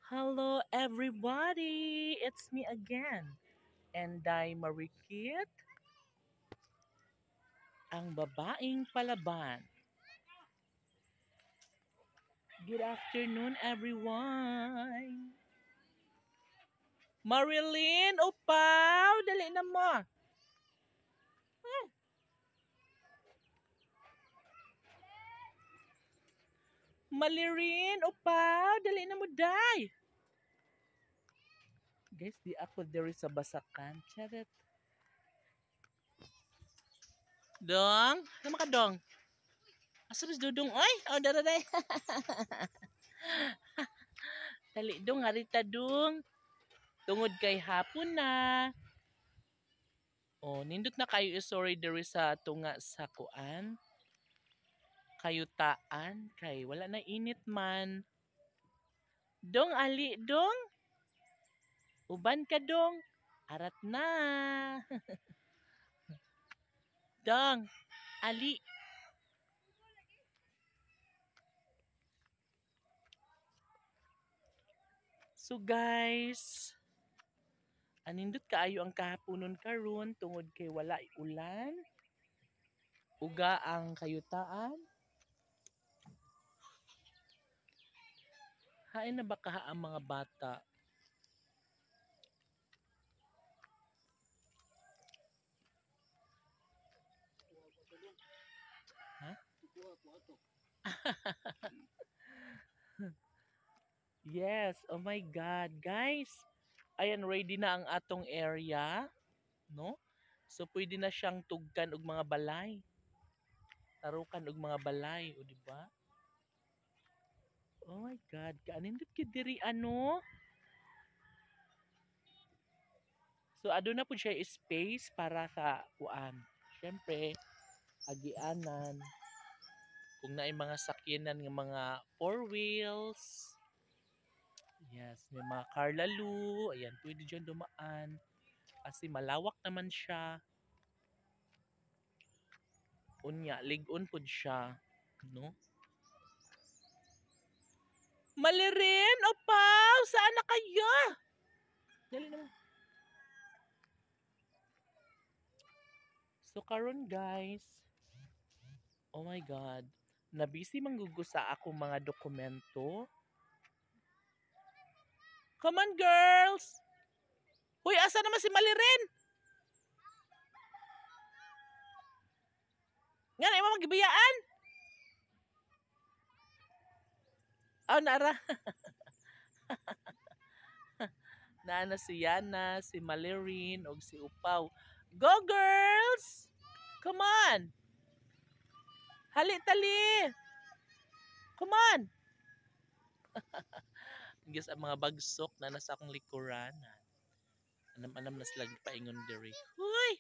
Hello everybody! It's me again, and I'm Marikit, ang babaeng palaban. Good afternoon everyone! Marilyn, upaw! Dali na mo! Malirin, upaw! Dali na mo, day! Guys, di ako diri sa basakan. Charet. Dong? Ano ka, dong? Asabis dudong, oy! Oh, daraday! Dali, dong, harita, dong. Tungod kay hapon na. Oh, nindot na kayo sorry diri sa tunga sa kuan. Kayutaan kay wala na init man. Dong ali dong. Uban ka dong. Arat na. Dong ali. So guys, anindot kaayo ang kahaponon karon tungod kay wala ulan. Uga ang kayutaan. Hain na ba kaha ang mga bata? Ha? Yes, oh my God, guys. Ayan, ready na ang atong area, no? So pwede na siyang tugkan og mga balay. Tarukan og mga balay, o di ba? Oh my God, kaanindot gid diri ano? So aduna po siya space para sa kuan. Syempre, agianan. Kung naay mga sakyanan nga mga four wheels. Yes, may mga karlalu. Ayan, pwede dyan dumaan. Kasi malawak naman siya. Unya, ligon pod siya. No? Malirin, opaw! Saan na kayo? Dali naman. So karon guys, oh my God, nabisi manggugo sa akong mga dokumento. Come on girls! Huy, asa naman si Malirin? Nga na mo magibiyaan? Oh, nara. Naana si Yana, si Malirin, o si Upaw. Go girls! Come on! Hali-tali! Come on! Guys, ang mga bagsok na nasa akong likuran. Anam-anam na sila paingon diri. Huy!